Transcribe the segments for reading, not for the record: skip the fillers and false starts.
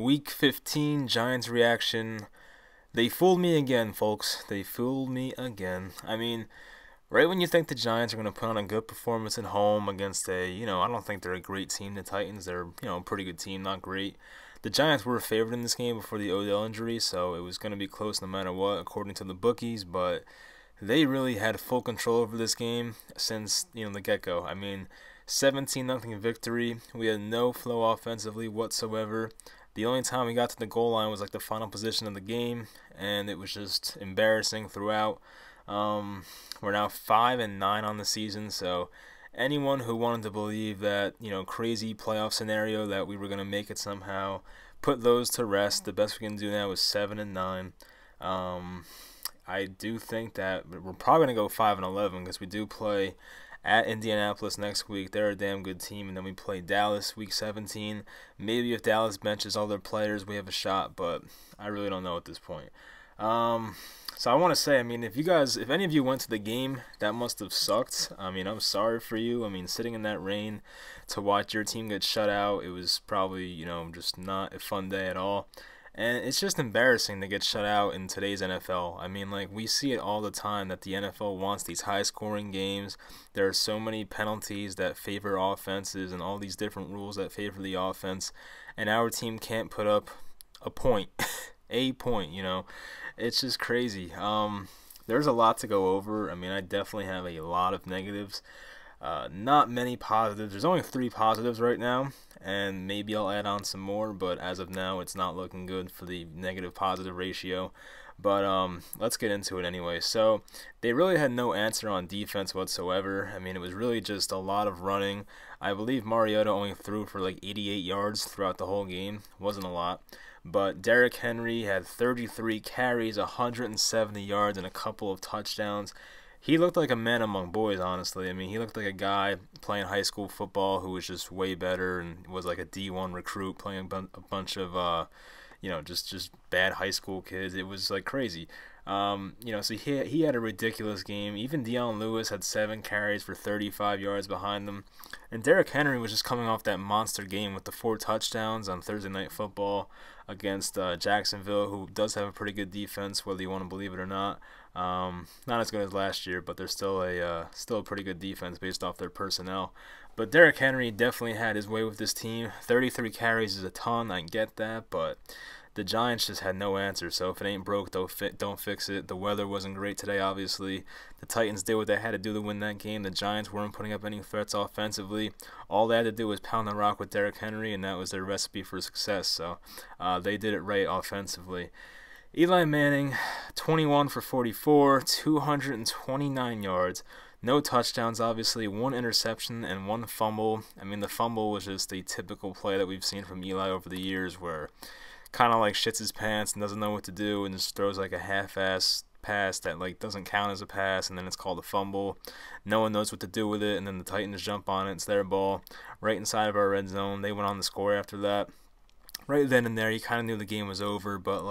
Week 15 Giants reaction. They fooled me again, folks. They fooled me again. I mean, right when you think the Giants are going to put on a good performance at home against I don't think they're a great team, the Titans. They're, a pretty good team, not great. The Giants were favored in this game before the Odell injury, so it was going to be close no matter what, according to the bookies, but they really had full control over this game since, the get-go. I mean, 17-0 victory. We had no flow offensively whatsoever. The only time we got to the goal line was like the final position of the game, and it was just embarrassing throughout. We're now 5-9 on the season, so anyone who wanted to believe that, crazy playoff scenario that we were going to make it somehow, put those to rest. The best we can do now is 7-9. I do think that we're probably going to go 5-11 because we do play at Indianapolis next week. They're a damn good team, and then we play Dallas week 17. Maybe if Dallas benches all their players, we have a shot, but I really don't know at this point. So I want to say, if any of you went to the game, that must have sucked. I'm sorry for you. Sitting in that rain to watch your team get shut out, it was probably, just not a fun day at all. And it's just embarrassing to get shut out in today's NFL. We see it all the time that the NFL wants these high-scoring games. There are so many penalties that favor offenses and all these different rules that favor the offense. And our team can't put up a point. A point, It's just crazy. There's a lot to go over. I definitely have a lot of negatives. Not many positives. There's only 3 positives right now, and maybe I'll add on some more, but as of now, it's not looking good for the negative-positive ratio. But let's get into it anyway. So they really had no answer on defense whatsoever. It was really just a lot of running. I believe Mariota only threw for like 88 yards throughout the whole game. Wasn't a lot. But Derrick Henry had 33 carries, 170 yards, and a couple of touchdowns. He looked like a man among boys, honestly. He looked like a guy playing high school football who was just way better and was like a D1 recruit playing a bunch of, just bad high school kids. It was like crazy. So he had a ridiculous game. Even Dion Lewis had 7 carries for 35 yards behind them. And Derrick Henry was just coming off that monster game with the 4 touchdowns on Thursday Night Football against Jacksonville, who does have a pretty good defense, whether you want to believe it or not. Not as good as last year, but they're still a pretty good defense based off their personnel. But Derrick Henry definitely had his way with this team. 33 carries is a ton, I get that, but the Giants just had no answer. So if it ain't broke, don't fix it. The weather wasn't great today, obviously. The Titans did what they had to do to win that game. The Giants weren't putting up any threats offensively. All they had to do was pound the rock with Derrick Henry, and that was their recipe for success. So they did it right offensively. Eli Manning, 21 for 44, 229 yards. No touchdowns, obviously, 1 interception and 1 fumble. The fumble was just a typical play that we've seen from Eli over the years where kind of like shits his pants and doesn't know what to do and just throws like a half-ass pass that like doesn't count as a pass, and then it's called a fumble. No one knows what to do with it, and then the Titans jump on it. It's their ball right inside of our red zone. They went on the score after that. Right then and there, you kind of knew the game was over, but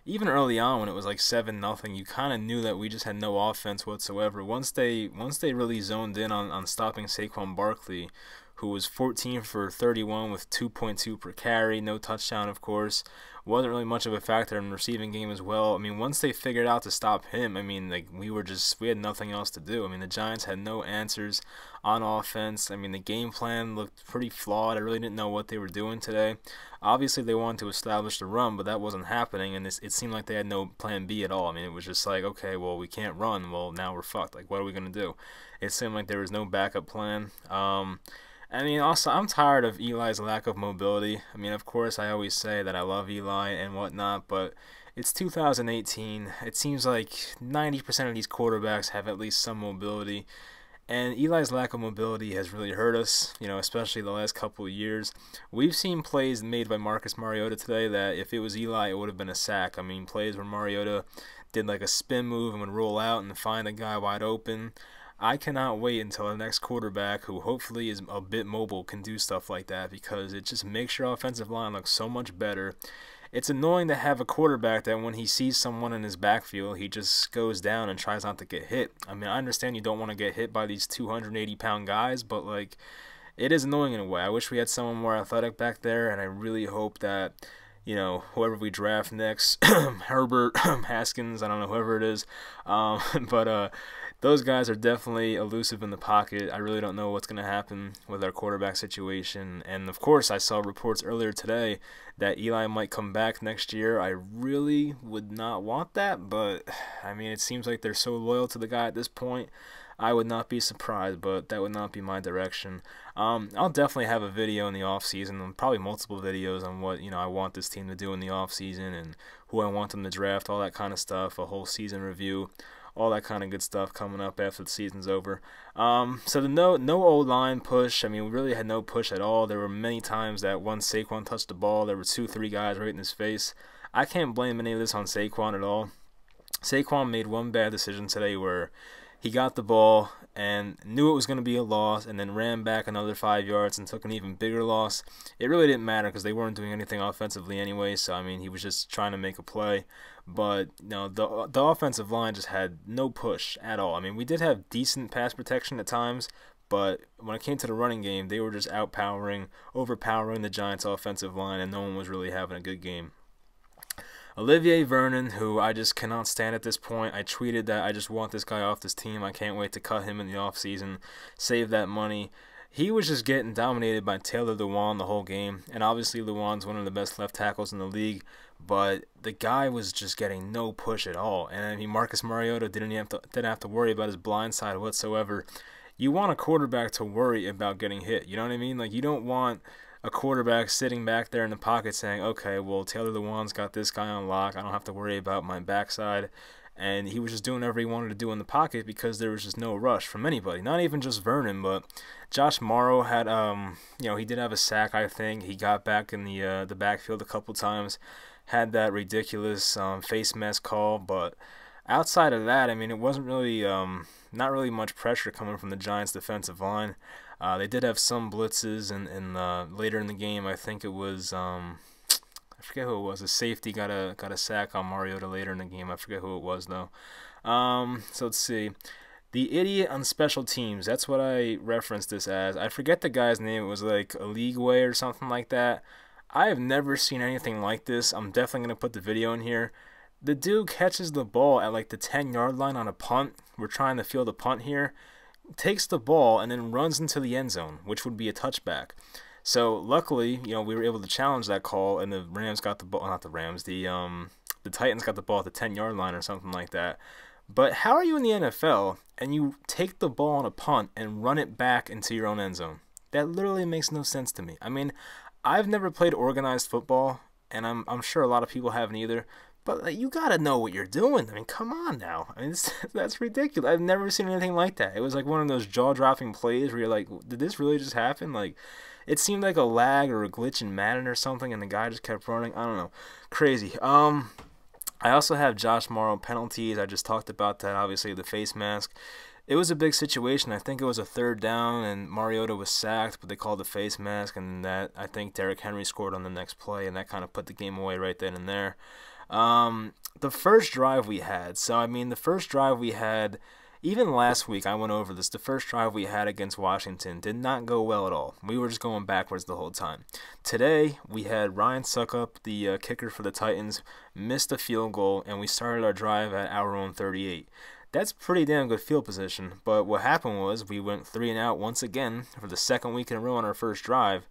even early on when it was like 7-0, you kind of knew that we just had no offense whatsoever. Once they really zoned in on stopping Saquon Barkley, who was 14 for 31 with 2.2 per carry, no touchdown, of course. Wasn't really much of a factor in the receiving game as well. Once they figured out to stop him, we had nothing else to do. The Giants had no answers on offense. The game plan looked pretty flawed. I really didn't know what they were doing today. Obviously, they wanted to establish the run, but that wasn't happening, and it seemed like they had no plan B at all. It was just like, okay, well, we can't run. Well, now we're fucked. What are we going to do? It seemed like there was no backup plan. Also, I'm tired of Eli's lack of mobility. Of course, I always say that I love Eli and whatnot, but it's 2018. It seems like 90% of these quarterbacks have at least some mobility, and Eli's lack of mobility has really hurt us, especially the last couple of years. We've seen plays made by Marcus Mariota today that if it was Eli, it would have been a sack. Plays where Mariota did like a spin move and would roll out and find a guy wide open. I cannot wait until the next quarterback, who hopefully is a bit mobile, can do stuff like that, because it just makes your offensive line look so much better. It's annoying to have a quarterback that when he sees someone in his backfield, he just goes down and tries not to get hit. I understand you don't want to get hit by these 280-pound guys, but it is annoying in a way. I wish we had someone more athletic back there, and I really hope that whoever we draft next, Herbert, Haskins, I don't know, whoever it is. But those guys are definitely elusive in the pocket. I really don't know what's going to happen with our quarterback situation. And, of course, I saw reports earlier today that Eli might come back next year. I really would not want that, but, I mean, it seems like they're so loyal to the guy at this point. I would not be surprised, but that would not be my direction. I'll definitely have a video in the off season, probably multiple videos on what I want this team to do in the off season and who I want them to draft, all that kind of stuff. A whole season review, all that kind of good stuff coming up after the season's over. So the no O-line push. I mean, we really had no push at all. There were many times that once Saquon touched the ball, there were 2-3 guys right in his face. I can't blame any of this on Saquon at all. Saquon made one bad decision today where he got the ball and knew it was going to be a loss and then ran back another 5 yards and took an even bigger loss. It really didn't matter because they weren't doing anything offensively anyway, so, I mean, he was just trying to make a play. But, the offensive line just had no push at all. I mean, we did have decent pass protection at times, but when it came to the running game, they were just overpowering the Giants' offensive line, and no one was really having a good game. Olivier Vernon, who I just cannot stand at this point. I tweeted that I just want this guy off this team. I can't wait to cut him in the offseason, save that money. He was just getting dominated by Taylor Lewan the whole game, and obviously Lewan's one of the best left tackles in the league, but the guy was just getting no push at all. And I mean, Marcus Mariota didn't have to worry about his blind side whatsoever. You want a quarterback to worry about getting hit. You know what I mean? Like, you don't want a quarterback sitting back there in the pocket saying, okay, well, Taylor Lewan's got this guy on lock. I don't have to worry about my backside. And he was just doing whatever he wanted to do in the pocket because there was just no rush from anybody. Not even just Vernon, but Josh Morrow had, he did have a sack, I think. He got back in the backfield a couple times, had that ridiculous face mask call. But outside of that, I mean, it wasn't really, not really much pressure coming from the Giants' defensive line. They did have some blitzes, and later in the game, I think it was I forget who it was. A safety got a sack on Mariota later in the game. I forget who it was though. So let's see. The idiot on special teams. That's what I referenced this as. I forget the guy's name. It was like a league way or something like that. I have never seen anything like this. I'm definitely gonna put the video in here. The dude catches the ball at like the 10-yard line on a punt. We're trying to field a punt here. Takes the ball and then runs into the end zone, which would be a touchback. So luckily, we were able to challenge that call, and the Rams got the ball. Not the Rams. The Titans got the ball at the 10-yard line or something like that. But how are you in the NFL and you take the ball on a punt and run it back into your own end zone? That literally makes no sense to me. I mean, I've never played organized football, and I'm sure a lot of people haven't either. But you gotta know what you're doing. I mean, come on now. I mean, that's ridiculous. I've never seen anything like that. It was like one of those jaw-dropping plays where you're like, did this really just happen? Like, it seemed like a lag or a glitch in Madden or something, and the guy just kept running. I don't know. Crazy. I also have Josh Morrow penalties. I just talked about that, obviously, the face mask. It was a big situation. I think it was a 3rd down, and Mariota was sacked, but they called the face mask, and that I think Derrick Henry scored on the next play, and that kind of put the game away right then and there. The first drive we had, even last week I went over this, the first drive we had against Washington did not go well at all. We were just going backwards the whole time. Today, we had Ryan Suckup, the kicker for the Titans, missed a field goal, and we started our drive at our own 38. That's pretty damn good field position, but what happened was we went 3 and out once again for the second week in a row on our first drive,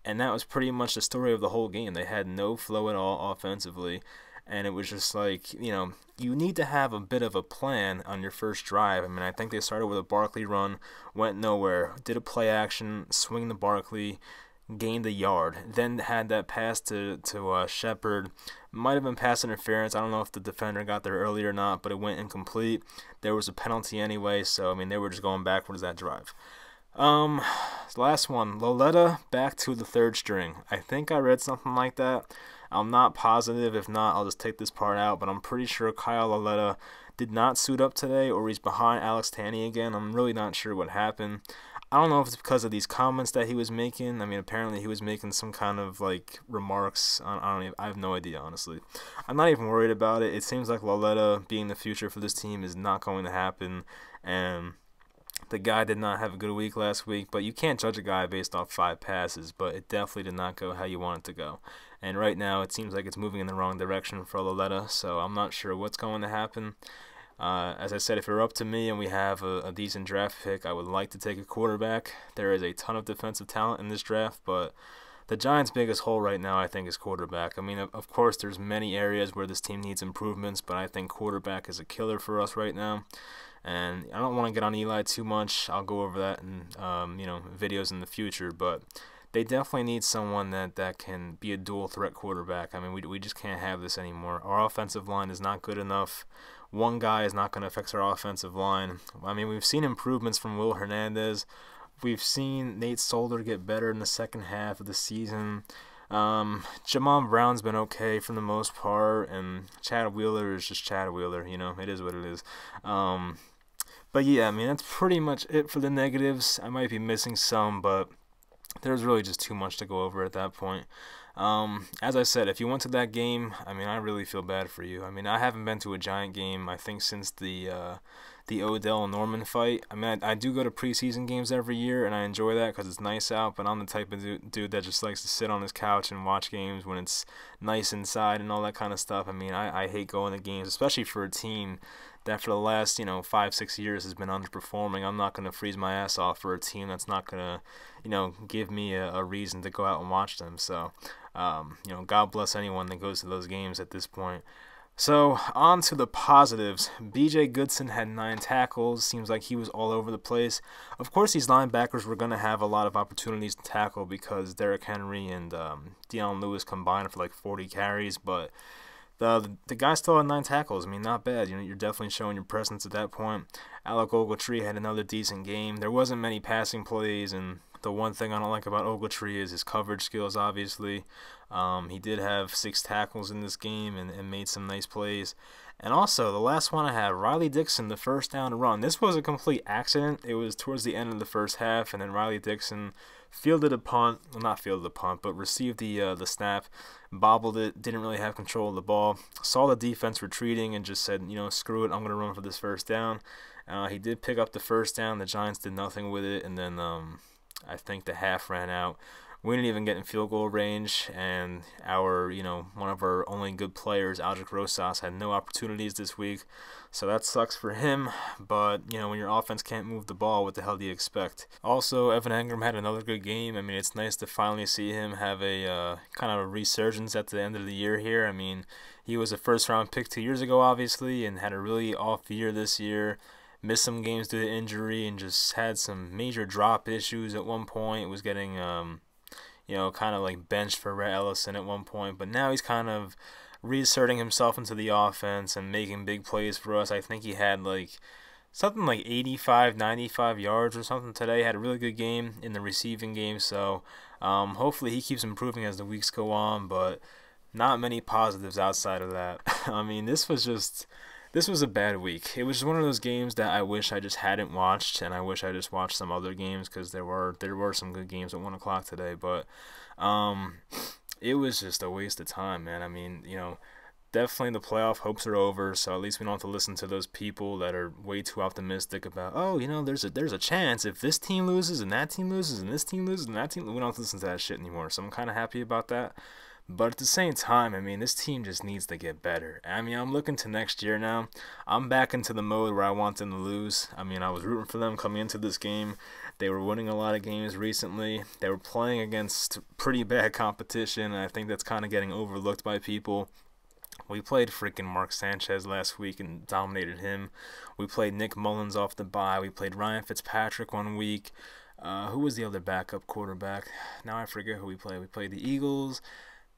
and that was pretty much the story of the whole game. They had no flow at all offensively. And it was just like, you need to have a bit of a plan on your first drive. I mean, I think they started with a Barkley run, went nowhere, did a play action, swing to Barkley, gained a yard, then had that pass to Shepard. Might have been pass interference. I don't know if the defender got there early or not, but it went incomplete. There was a penalty anyway, so, I mean, they were just going backwards that drive. Last one, Loletta back to the 3rd string. I think I read something like that. I'm not positive. If not, I'll just take this part out. But I'm pretty sure Kyle Loletta did not suit up today, or he's behind Alex Tanney again. I'm really not sure what happened. I don't know if it's because of these comments that he was making. I mean, apparently he was making some kind of like remarks. I have no idea, honestly. I'm not even worried about it. It seems like Loletta being the future for this team is not going to happen, and The guy did not have a good week last week, but you can't judge a guy based off 5 passes, but it definitely did not go how you want it to go. And right now, it seems like it's moving in the wrong direction for Loletta, so I'm not sure what's going to happen. As I said, if it were up to me and we have a decent draft pick, I would like to take a quarterback. There is a ton of defensive talent in this draft, but the Giants' biggest hole right now, I think, is quarterback. I mean, of course, there's many areas where this team needs improvements, but I think quarterback is a killer for us right now. And I don't want to get on Eli too much. I'll go over that in videos in the future, but they definitely need someone that can be a dual threat quarterback. I mean, we just can't have this anymore. Our offensive line is not good enough. One guy is not going to fix our offensive line. I mean, we've seen improvements from Will Hernandez. We've seen Nate Solder get better in the second half of the season. Jamon Brown's been okay for the most part, and Chad Wheeler is just Chad Wheeler. It is what it is. But yeah, I mean, that's pretty much it for the negatives. I might be missing some, but there's really just too much to go over at that point. As I said, if you went to that game, I mean, I really feel bad for you. I mean, I haven't been to a Giant game, I think, since the Odell and Norman fight. I mean, I do go to preseason games every year, and I enjoy that because it's nice out, but I'm the type of dude that just likes to sit on his couch and watch games when it's nice inside and all that kind of stuff. I mean, I hate going to games, especially for a team that for the last 5-6 years has been underperforming. I'm not going to freeze my ass off for a team that's not going to give me a reason to go out and watch them. So God bless anyone that goes to those games at this point. So on to the positives. B.J. Goodson had 9 tackles. Seems like he was all over the place. Of course, these linebackers were going to have a lot of opportunities to tackle because Derrick Henry and Deion Lewis combined for like 40 carries, but the guy still had 9 tackles. I mean, not bad. You're definitely showing your presence at that point. Alec Ogletree had another decent game. There wasn't many passing plays, and the one thing I don't like about Ogletree is his coverage skills, obviously. He did have 6 tackles in this game and made some nice plays. And also, the last one I had, Riley Dixon, the first down run. This was a complete accident. It was towards the end of the first half, and then Riley Dixon fielded a punt. Well, not fielded a punt, but received the snap, bobbled it, didn't really have control of the ball. Saw the defense retreating and just said, screw it, I'm going to run for this first down. He did pick up the first down. The Giants did nothing with it, and then I think the half ran out. We didn't even get in field goal range, and one of our only good players, Aldrick Rosas, had no opportunities this week, so that sucks for him. But when your offense can't move the ball, what the hell do you expect? Also, Evan Engram had another good game. I mean, it's nice to finally see him have a kind of a resurgence at the end of the year here. I mean, he was a first-round pick 2 years ago, obviously, and had a really off year this year. Missed some games due to injury and just had some major drop issues at one point. Was getting kind of like benched for Rhett Ellison at one point, but now he's kind of reasserting himself into the offense and making big plays for us. I think he had something like 85, 95 yards or something today. Had a really good game in the receiving game, so hopefully he keeps improving as the weeks go on, but not many positives outside of that. I mean, this was a bad week. It was just one of those games that I wish I just hadn't watched, and I wish I just watched some other games because there were some good games at 1 o'clock today. But it was just a waste of time, man. I mean, definitely the playoff hopes are over, so at least we don't have to listen to those people that are way too optimistic about, there's a chance if this team loses and that team loses and this team loses and that team. We don't have to listen to that shit anymore. So I'm kind of happy about that. But at the same time, I mean, this team just needs to get better. I mean, I'm looking to next year now. I'm back into the mode where I want them to lose. I mean, I was rooting for them coming into this game. They were winning a lot of games recently. They were playing against pretty bad competition, and I think that's kind of getting overlooked by people. We played freaking Mark Sanchez last week and dominated him. We played Nick Mullins off the bye. We played Ryan Fitzpatrick one week. Who was the other backup quarterback? Now I forget who we played. We played the Eagles.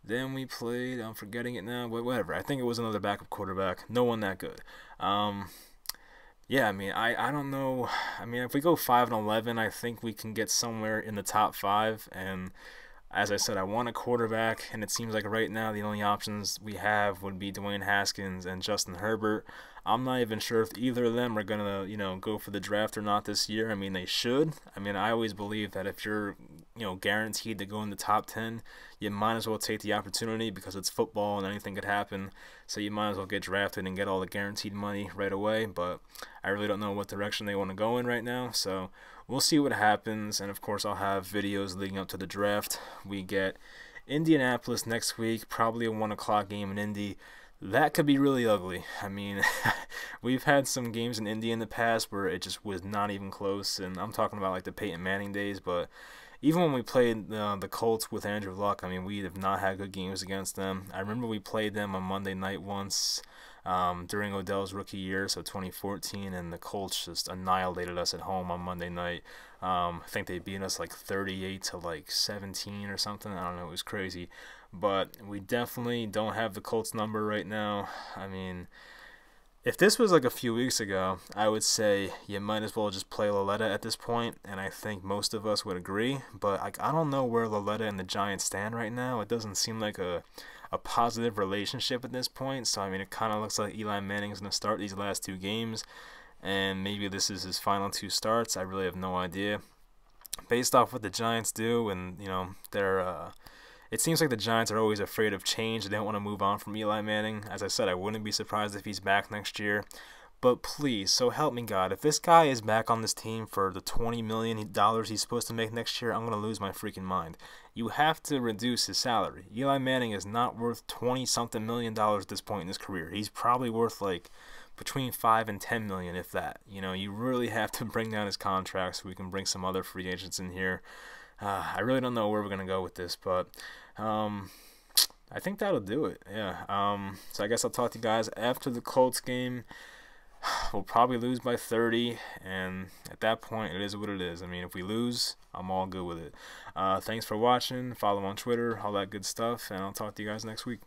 Then we played, I'm forgetting it now, but whatever. I think it was another backup quarterback. No one that good. Yeah, I mean, I don't know. I mean, if we go 5-11, I think we can get somewhere in the top 5. And as I said, I want a quarterback, and it seems like right now the only options we have would be Dwayne Haskins and Justin Herbert. I'm not even sure if either of them are going to, go for the draft or not this year. I mean, they should. I mean, I always believe that if you're guaranteed to go in the top 10, you might as well take the opportunity because it's football and anything could happen. So you might as well get drafted and get all the guaranteed money right away. But I really don't know what direction they want to go in right now. So we'll see what happens. And of course, I'll have videos leading up to the draft. We get Indianapolis next week, probably a 1 o'clock game in Indy. That could be really ugly. I mean, we've had some games in Indy in the past where it just was not even close, and I'm talking about like the Peyton Manning days. But even when we played the Colts with Andrew Luck, I mean, we have not had good games against them. I remember we played them on Monday night once during Odell's rookie year, so 2014, and the Colts just annihilated us at home on Monday night. I think they beat us like 38 to like 17 or something. I don't know. It was crazy. But we definitely don't have the Colts number right now. I mean, if this was like a few weeks ago, I would say you might as well just play Laletta at this point, and I think most of us would agree. But I don't know where Laletta and the Giants stand right now. It doesn't seem like a positive relationship at this point. So I mean, it kind of looks like Eli Manning's going to start these last 2 games, and maybe this is his final 2 starts. I really have no idea. Based off what the Giants do, and it seems like the Giants are always afraid of change. They don't want to move on from Eli Manning. As I said, I wouldn't be surprised if he's back next year. But please, so help me God, if this guy is back on this team for the $20 million he's supposed to make next year, I'm going to lose my freaking mind. You have to reduce his salary. Eli Manning is not worth 20-something million dollars at this point in his career. He's probably worth like between 5 and 10 million, if that. You really have to bring down his contract so we can bring some other free agents in here. I really don't know where we're going to go with this, but I think that'll do it. Yeah. So I guess I'll talk to you guys after the Colts game. We'll probably lose by 30, and at that point, it is what it is. I mean, if we lose, I'm all good with it. Thanks for watching. Follow on Twitter, all that good stuff, and I'll talk to you guys next week.